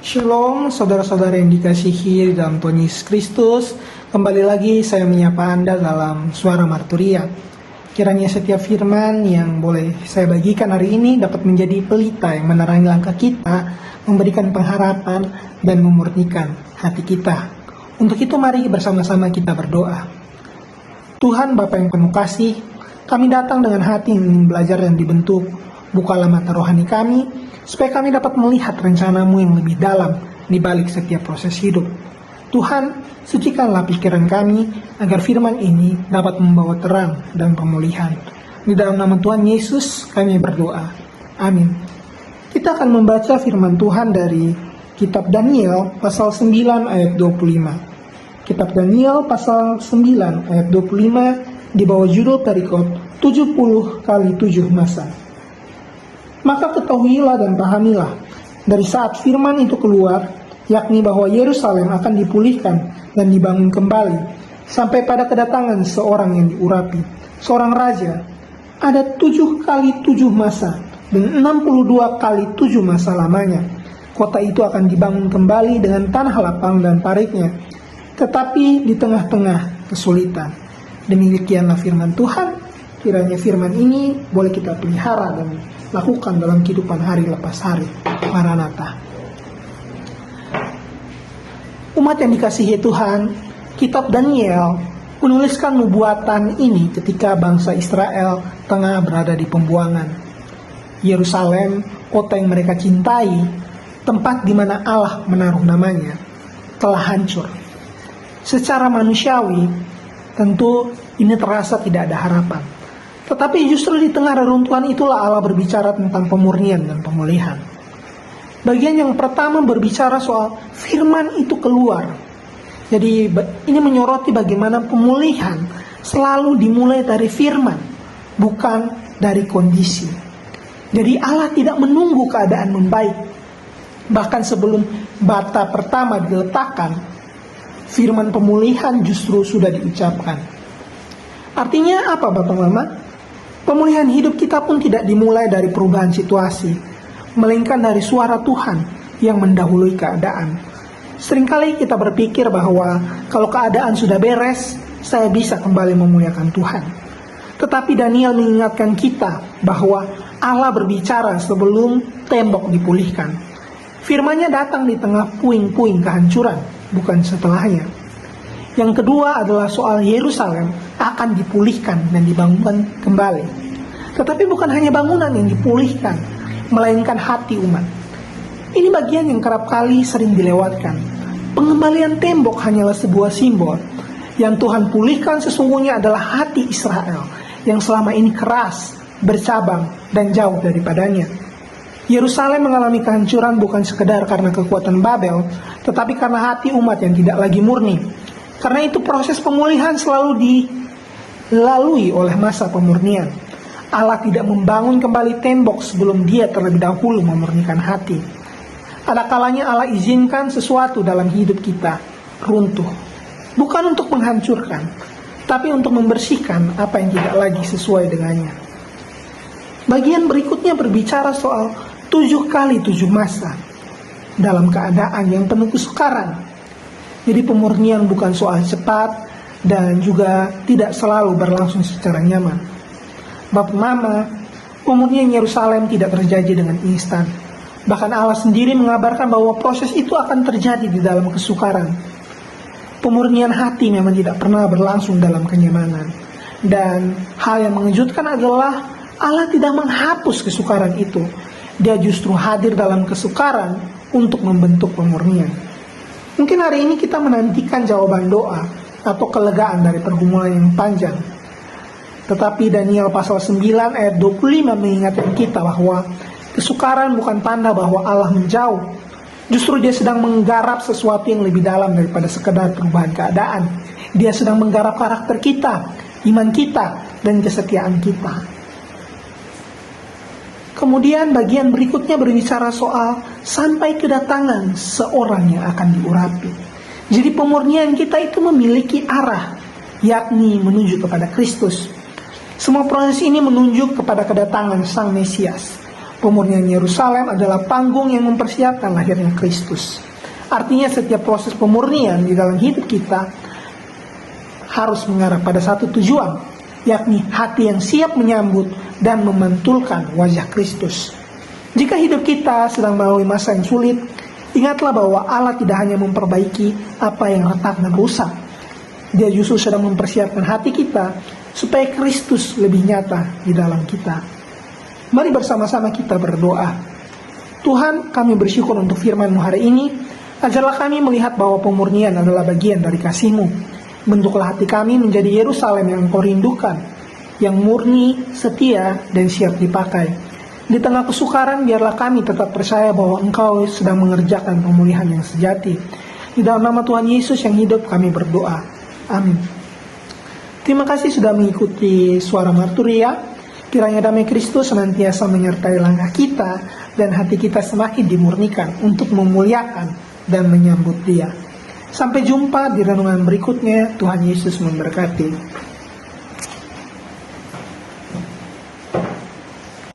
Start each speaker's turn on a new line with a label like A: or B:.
A: Shalom, saudara-saudara yang dikasihi dalam Tuhan Yesus Kristus. Kembali lagi saya menyapa Anda dalam Suara Marturia. Kiranya setiap firman yang boleh saya bagikan hari ini dapat menjadi pelita yang menerangi langkah kita, memberikan pengharapan, dan memurnikan hati kita. Untuk itu mari bersama-sama kita berdoa. Tuhan Bapa yang penuh kasih, kami datang dengan hati yang ingin belajar dan dibentuk. Bukalah mata rohani kami, supaya kami dapat melihat rencana-Mu yang lebih dalam di balik setiap proses hidup. Tuhan, sucikanlah pikiran kami, agar firman ini dapat membawa terang dan pemulihan. Di dalam nama Tuhan Yesus, kami berdoa. Amin. Kita akan membaca firman Tuhan dari Kitab Daniel, pasal 9 ayat 25. Kitab Daniel, pasal 9 ayat 25, di bawah judul perikop 70 kali 7 masa. Maka ketahuilah dan pahamilah, dari saat firman itu keluar, yakni bahwa Yerusalem akan dipulihkan dan dibangun kembali, sampai pada kedatangan seorang yang diurapi, seorang raja, ada 7 kali 7 masa, dan 62 kali 7 masa lamanya. Kota itu akan dibangun kembali dengan tanah lapang dan paritnya, tetapi di tengah-tengah kesulitan. Demikianlah firman Tuhan. Kiranya firman ini boleh kita pelihara dan lakukan dalam kehidupan hari lepas hari. Maranatha. Umat yang dikasihi Tuhan, Kitab Daniel menuliskan nubuatan ini ketika bangsa Israel tengah berada di pembuangan. Yerusalem, kota yang mereka cintai, tempat di mana Allah menaruh namanya, telah hancur. Secara manusiawi, tentu ini terasa tidak ada harapan. Tetapi justru di tengah reruntuhan itulah Allah berbicara tentang pemurnian dan pemulihan. Bagian yang pertama berbicara soal firman itu keluar. Jadi ini menyoroti bagaimana pemulihan selalu dimulai dari firman, bukan dari kondisi. Jadi Allah tidak menunggu keadaan membaik. Bahkan sebelum bata pertama diletakkan, firman pemulihan justru sudah diucapkan. Artinya apa Bapak Mama? Pemulihan hidup kita pun tidak dimulai dari perubahan situasi, melainkan dari suara Tuhan yang mendahului keadaan. Seringkali kita berpikir bahwa kalau keadaan sudah beres, saya bisa kembali memuliakan Tuhan. Tetapi Daniel mengingatkan kita bahwa Allah berbicara sebelum tembok dipulihkan. Firman-Nya datang di tengah puing-puing kehancuran, bukan setelahnya. Yang kedua adalah soal Yerusalem akan dipulihkan dan dibangunkan kembali. Tetapi bukan hanya bangunan yang dipulihkan, melainkan hati umat. Ini bagian yang kerap kali sering dilewatkan. Pengembalian tembok hanyalah sebuah simbol. Yang Tuhan pulihkan sesungguhnya adalah hati Israel, yang selama ini keras, bercabang, dan jauh daripadanya. Yerusalem mengalami kehancuran bukan sekedar karena kekuatan Babel, tetapi karena hati umat yang tidak lagi murni. Karena itu proses pemulihan selalu dilalui oleh masa pemurnian. Allah tidak membangun kembali tembok sebelum Dia terlebih dahulu memurnikan hati. Ada kalanya Allah izinkan sesuatu dalam hidup kita runtuh, bukan untuk menghancurkan, tapi untuk membersihkan apa yang tidak lagi sesuai dengannya. Bagian berikutnya berbicara soal 7 kali 7 masa dalam keadaan yang penuh kesukaran. Jadi pemurnian bukan soal cepat dan juga tidak selalu berlangsung secara nyaman. Bapak Mama, pemurnian Yerusalem tidak terjadi dengan instan. Bahkan Allah sendiri mengabarkan bahwa proses itu akan terjadi di dalam kesukaran. Pemurnian hati memang tidak pernah berlangsung dalam kenyamanan. Dan hal yang mengejutkan adalah Allah tidak menghapus kesukaran itu. Dia justru hadir dalam kesukaran untuk membentuk pemurnian. Mungkin hari ini kita menantikan jawaban doa atau kelegaan dari pergumulan yang panjang. Tetapi Daniel pasal 9 ayat 25 mengingatkan kita bahwa kesukaran bukan tanda bahwa Allah menjauh. Justru Dia sedang menggarap sesuatu yang lebih dalam daripada sekedar perubahan keadaan. Dia sedang menggarap karakter kita, iman kita, dan kesetiaan kita. Kemudian bagian berikutnya berbicara soal sampai kedatangan seorang yang akan diurapi. Jadi pemurnian kita itu memiliki arah, yakni menuju kepada Kristus. Semua proses ini menunjuk kepada kedatangan Sang Mesias, Pemurnian Yerusalem adalah panggung yang mempersiapkan lahirnya Kristus. Artinya setiap proses pemurnian di dalam hidup kita harus mengarah pada satu tujuan, yakni hati yang siap menyambut dan memantulkan wajah Kristus. Jika hidup kita sedang melalui masa yang sulit, ingatlah bahwa Allah tidak hanya memperbaiki apa yang retak dan rusak. Dia justru sedang mempersiapkan hati kita supaya Kristus lebih nyata di dalam kita. Mari bersama-sama kita berdoa. Tuhan, kami bersyukur untuk firman-Mu hari ini. Ajarlah kami melihat bahwa pemurnian adalah bagian dari kasih-Mu. Bentuklah hati kami menjadi Yerusalem yang Engkau rindukan, yang murni, setia, dan siap dipakai. Di tengah kesukaran, biarlah kami tetap percaya bahwa Engkau sedang mengerjakan pemulihan yang sejati. Di dalam nama Tuhan Yesus yang hidup, kami berdoa. Amin. Terima kasih sudah mengikuti Suara Marturia. Kiranya damai Kristus senantiasa menyertai langkah kita dan hati kita semakin dimurnikan untuk memuliakan dan menyambut Dia. Sampai jumpa di renungan berikutnya. Tuhan Yesus memberkati.